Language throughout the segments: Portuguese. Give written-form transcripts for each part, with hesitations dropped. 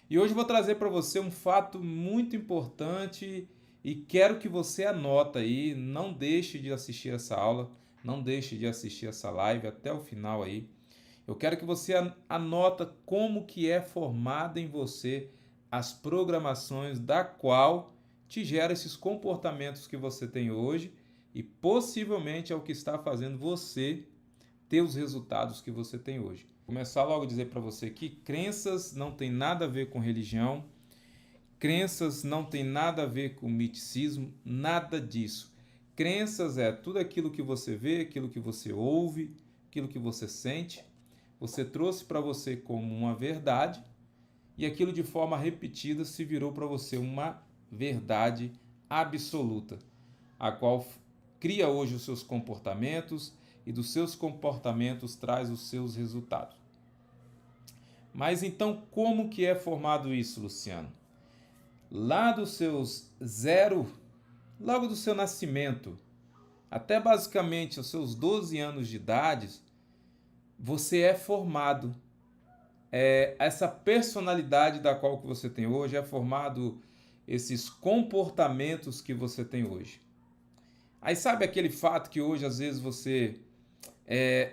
E hoje eu vou trazer para você um fato muito importante e quero que você anota aí, não deixe de assistir essa aula, não deixe de assistir essa live até o final aí. Eu quero que você anota como que é formada em você as programações da qual te gera esses comportamentos que você tem hoje e possivelmente é o que está fazendo você ter os resultados que você tem hoje. Vou começar logo a dizer para você que crenças não tem nada a ver com religião, crenças não tem nada a ver com miticismo, nada disso. Crenças é tudo aquilo que você vê, aquilo que você ouve, aquilo que você sente, você trouxe para você como uma verdade e aquilo de forma repetida se virou para você uma verdade absoluta, a qual cria hoje os seus comportamentos e dos seus comportamentos traz os seus resultados. Mas então como que é formado isso, Luciano? Lá dos seus zero, logo do seu nascimento, até basicamente os seus 12 anos de idade, você é formado. Essa personalidade da qual que você tem hoje é formado esses comportamentos que você tem hoje. Aí sabe aquele fato que hoje às vezes você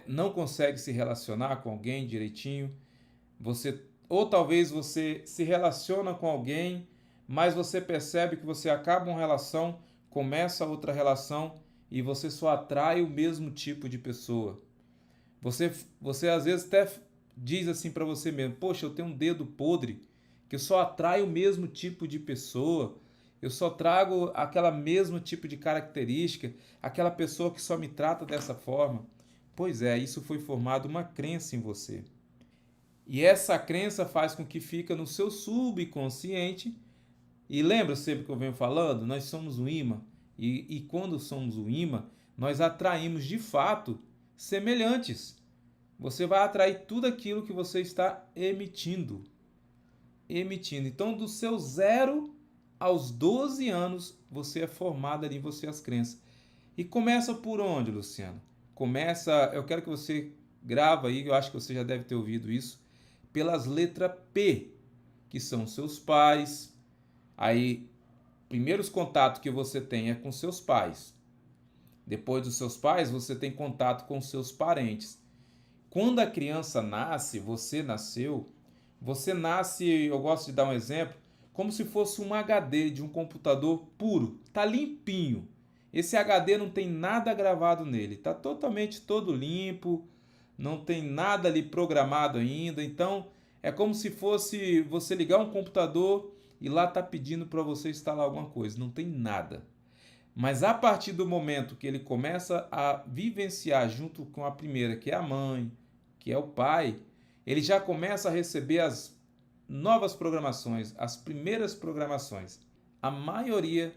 não consegue se relacionar com alguém direitinho, ou talvez você se relaciona com alguém, mas você percebe que você acaba uma relação, começa outra relação e você só atrai o mesmo tipo de pessoa. Você às vezes até diz assim para você mesmo: poxa, eu tenho um dedo podre, que eu só atraio o mesmo tipo de pessoa, eu só trago aquela mesmo tipo de característica, aquela pessoa que só me trata dessa forma. Pois é, isso foi formado uma crença em você. E essa crença faz com que fica no seu subconsciente. E lembra sempre que eu venho falando? Nós somos um imã. E quando somos um imã, nós atraímos de fato semelhantes. Você vai atrair tudo aquilo que você está emitindo. Emitindo. Então, do seu 0 aos 12 anos, você é formado ali em você as crenças. E começa por onde, Luciano? Começa, eu quero que você grava aí, eu acho que você já deve ter ouvido isso, pelas letras P, que são seus pais. Aí, primeiros contatos que você tem é com seus pais. Depois dos seus pais, você tem contato com seus parentes. Quando a criança nasce, você nasce, eu gosto de dar um exemplo, como se fosse um HD de um computador puro, tá limpinho. Esse HD não tem nada gravado nele, tá totalmente todo limpo, não tem nada ali programado ainda. Então, é como se fosse você ligar um computador e lá tá pedindo para você instalar alguma coisa, não tem nada. Mas a partir do momento que ele começa a vivenciar junto com a primeira, que é a mãe, que é o pai, ele já começa a receber as novas programações, as primeiras programações. A maioria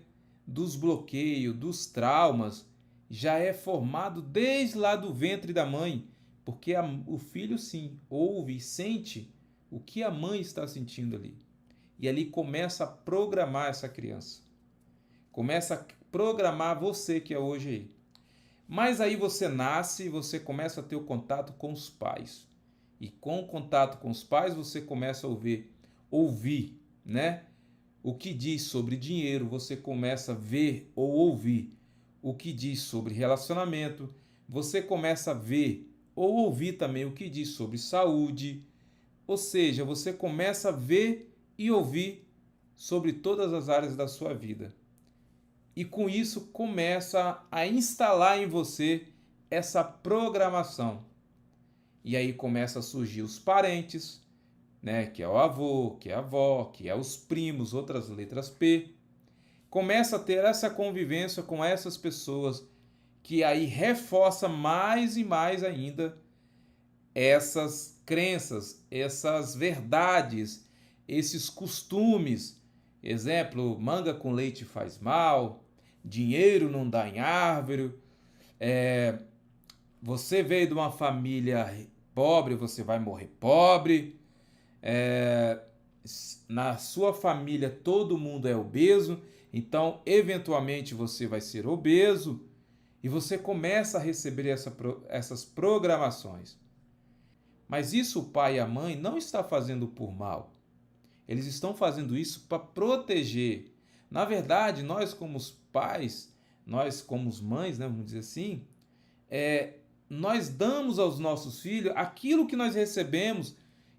dos bloqueios, dos traumas, já é formado desde lá do ventre da mãe, porque o filho sim ouve e sente o que a mãe está sentindo ali. E ali começa a programar essa criança. Começa a programar você que é hoje aí. Mas aí você nasce e você começa a ter o contato com os pais. E com o contato com os pais você começa a ouvir, né? O que diz sobre dinheiro, você começa a ver ou ouvir o que diz sobre relacionamento, você começa a ver ou ouvir também o que diz sobre saúde, ou seja, você começa a ver e ouvir sobre todas as áreas da sua vida. E com isso começa a instalar em você essa programação. E aí começa a surgir os parentes, né, que é o avô, que é a avó, que é os primos, outras letras P. Começa a ter essa convivência com essas pessoas que aí reforça mais e mais ainda essas crenças, essas verdades, esses costumes. Exemplo, manga com leite faz mal, dinheiro não dá em árvore, você veio de uma família pobre, você vai morrer pobre, é, na sua família todo mundo é obeso, então eventualmente você vai ser obeso e você começa a receber essas programações. Mas isso o pai e a mãe não está fazendo por mal. Eles estão fazendo isso para proteger. Na verdade, nós como os pais, nós como os mães, né, vamos dizer assim, nós damos aos nossos filhos aquilo que nós recebemos,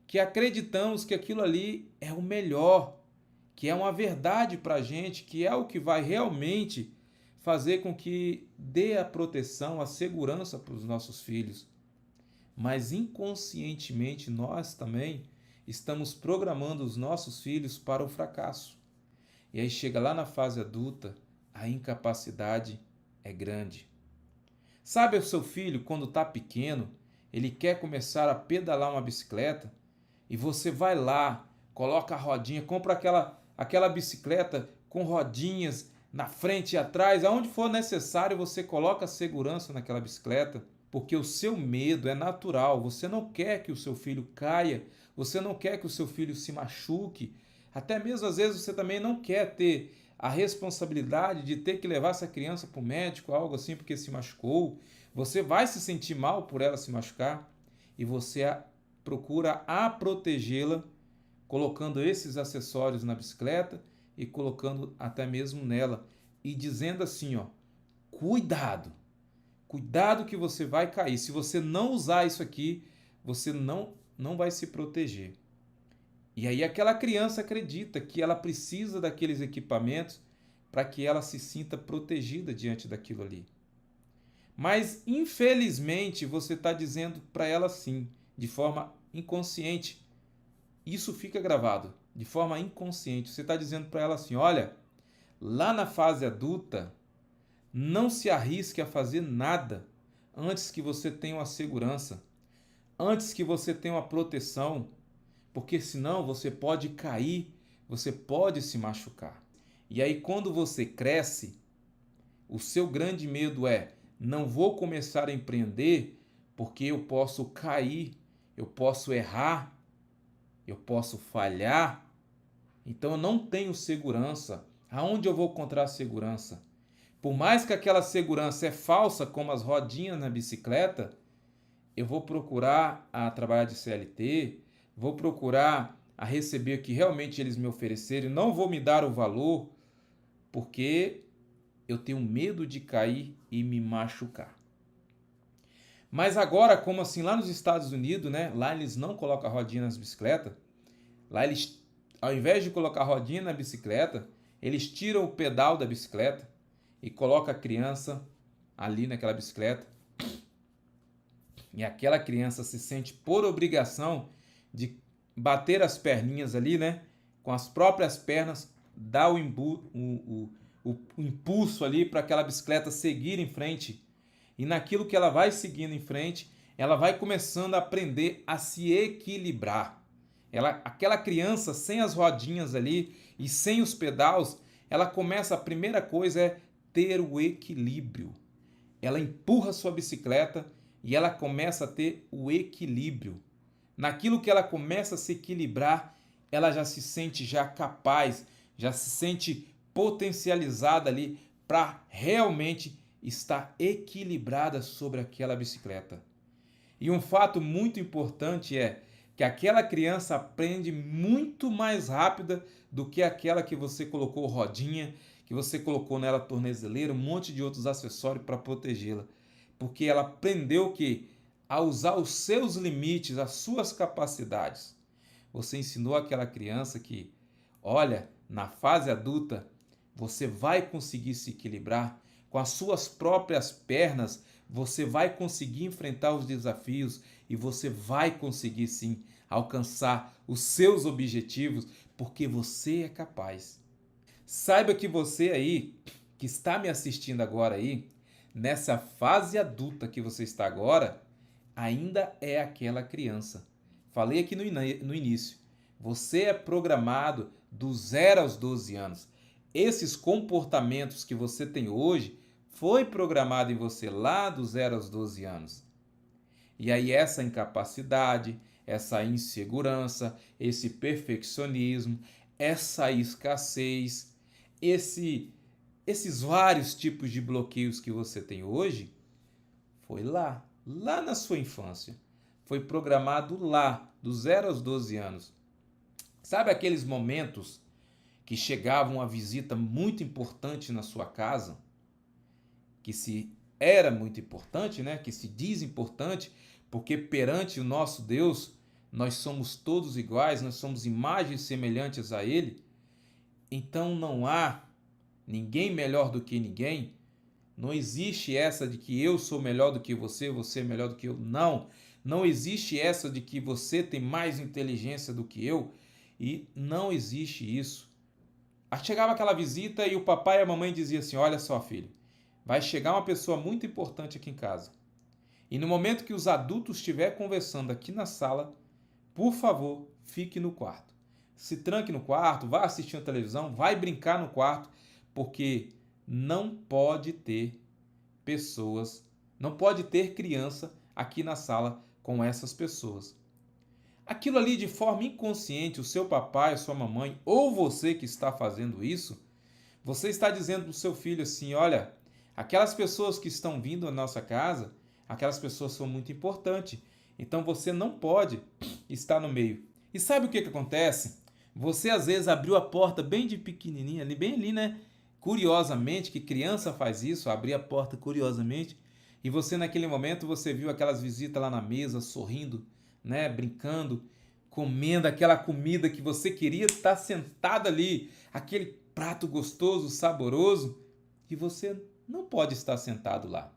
que acreditamos que aquilo ali é o melhor, que é uma verdade para a gente, que é o que vai realmente fazer com que dê a proteção, a segurança para os nossos filhos. Mas inconscientemente nós também estamos programando os nossos filhos para o fracasso. E aí chega lá na fase adulta, a incapacidade é grande. Sabe o seu filho quando está pequeno, ele quer começar a pedalar uma bicicleta e você vai lá, coloca a rodinha, compra aquela bicicleta com rodinhas na frente e atrás, aonde for necessário você coloca a segurança naquela bicicleta, porque o seu medo é natural, você não quer que o seu filho caia, você não quer que o seu filho se machuque, até mesmo às vezes você também não quer ter a responsabilidade de ter que levar essa criança para o médico, algo assim, porque se machucou. Você vai se sentir mal por ela se machucar e você procura a protegê-la, colocando esses acessórios na bicicleta e colocando até mesmo nela e dizendo assim, ó, cuidado, cuidado que você vai cair. Se você não usar isso aqui, você não vai se proteger. E aí aquela criança acredita que ela precisa daqueles equipamentos para que ela se sinta protegida diante daquilo ali. Mas, infelizmente, você está dizendo para ela sim, de forma inconsciente. Isso fica gravado, de forma inconsciente. Você está dizendo para ela assim, olha, lá na fase adulta, não se arrisque a fazer nada antes que você tenha uma segurança, antes que você tenha uma proteção, porque senão você pode cair, você pode se machucar. E aí quando você cresce, o seu grande medo é, não vou começar a empreender porque eu posso cair, eu posso errar, eu posso falhar, então eu não tenho segurança. Aonde eu vou encontrar segurança? Por mais que aquela segurança é falsa, como as rodinhas na bicicleta, eu vou procurar a trabalhar de CLT, vou procurar a receber o que realmente eles me oferecerem, não vou me dar o valor, porque eu tenho medo de cair e me machucar. Mas agora, como assim, lá nos Estados Unidos, né, lá eles não colocam a rodinha nas bicicletas, lá eles, ao invés de colocar a rodinha na bicicleta, eles tiram o pedal da bicicleta e colocam a criança ali naquela bicicleta. E aquela criança se sente por obrigação de bater as perninhas ali, né? Com as próprias pernas, dar o impulso ali para aquela bicicleta seguir em frente. E naquilo que ela vai seguindo em frente, ela vai começando a aprender a se equilibrar. Aquela criança sem as rodinhas ali e sem os pedais, ela começa, a primeira coisa é ter o equilíbrio. Ela empurra a sua bicicleta e ela começa a ter o equilíbrio. Naquilo que ela começa a se equilibrar, ela já se sente já capaz, já se sente potencializada ali para realmente estar equilibrada sobre aquela bicicleta. E um fato muito importante é que aquela criança aprende muito mais rápida do que aquela que você colocou rodinha, que você colocou nela tornezeleira, um monte de outros acessórios para protegê-la. Porque ela aprendeu que a usar os seus limites, as suas capacidades. Você ensinou aquela criança que, olha, na fase adulta, você vai conseguir se equilibrar com as suas próprias pernas, você vai conseguir enfrentar os desafios e você vai conseguir sim alcançar os seus objetivos, porque você é capaz. Saiba que você aí, que está me assistindo agora aí, nessa fase adulta que você está agora, ainda é aquela criança. Falei aqui no início, você é programado do 0 aos 12 anos. Esses comportamentos que você tem hoje foi programado em você lá do 0 aos 12 anos. E aí essa incapacidade, essa insegurança, esse perfeccionismo, essa escassez, esses vários tipos de bloqueios que você tem hoje, foi lá na sua infância. Foi programado lá, do 0 aos 12 anos. Sabe aqueles momentos que chegava uma visita muito importante na sua casa, que se era muito importante, né? Que se diz importante, porque perante o nosso Deus nós somos todos iguais, nós somos imagens semelhantes a Ele, então não há ninguém melhor do que ninguém. Não existe essa de que eu sou melhor do que você, você é melhor do que eu. Não, não existe essa de que você tem mais inteligência do que eu, e não existe isso. Chegava aquela visita e o papai e a mamãe diziam assim: olha só, filho, vai chegar uma pessoa muito importante aqui em casa. E no momento que os adultos estiverem conversando aqui na sala, por favor, fique no quarto. Se tranque no quarto, vá assistir a televisão, vai brincar no quarto, porque não pode ter pessoas, não pode ter criança aqui na sala com essas pessoas. Aquilo ali, de forma inconsciente, o seu papai, a sua mamãe, ou você que está fazendo isso, você está dizendo para o seu filho assim: olha, aquelas pessoas que estão vindo à nossa casa, aquelas pessoas são muito importantes, então você não pode estar no meio. E sabe o que acontece? Você às vezes abriu a porta bem de pequenininha, bem ali, né? Curiosamente, que criança faz isso, abrir a porta curiosamente, e você naquele momento você viu aquelas visitas lá na mesa, sorrindo, né, brincando, comendo aquela comida que você queria estar sentado ali, aquele prato gostoso, saboroso, e você não pode estar sentado lá.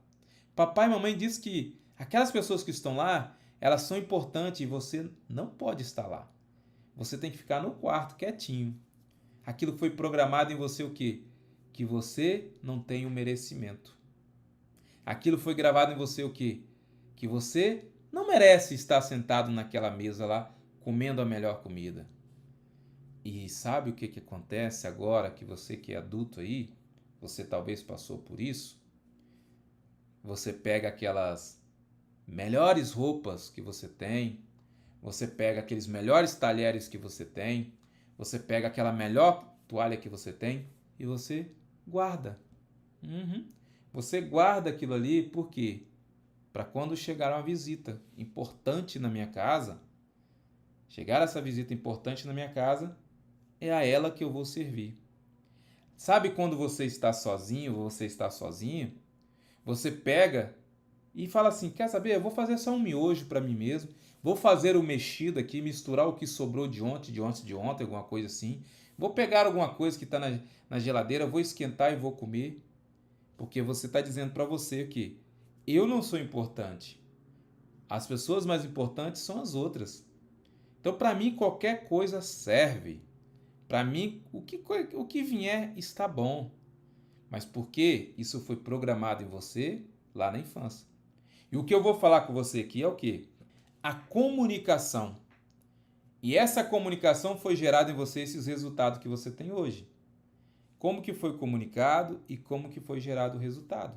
Papai e mamãe diz que aquelas pessoas que estão lá, elas são importantes e você não pode estar lá. Você tem que ficar no quarto, quietinho. Aquilo foi programado em você o quê? Que você não tem o merecimento. Aquilo foi gravado em você o quê? Que você não merece estar sentado naquela mesa lá, comendo a melhor comida. E sabe o que acontece agora que você que é adulto aí, você talvez passou por isso? Você pega aquelas melhores roupas que você tem, você pega aqueles melhores talheres que você tem, você pega aquela melhor toalha que você tem e você guarda. Você guarda aquilo ali por quê? Para quando chegar uma visita importante na minha casa, chegar essa visita importante na minha casa, é a ela que eu vou servir. Sabe quando você está sozinho ou você está sozinha? Você pega e fala assim: quer saber? Eu vou fazer só um miojo para mim mesmo. Vou fazer o mexido aqui, misturar o que sobrou de ontem, alguma coisa assim. Vou pegar alguma coisa que está na geladeira, vou esquentar e vou comer. Porque você está dizendo para você que eu não sou importante. As pessoas mais importantes são as outras. Então, para mim, qualquer coisa serve. Para mim, o que vier está bom. Mas por quê? Isso foi programado em você lá na infância. E o que eu vou falar com você aqui é o quê? A comunicação. E essa comunicação foi gerada em você esses resultados que você tem hoje. Como que foi comunicado e como que foi gerado o resultado.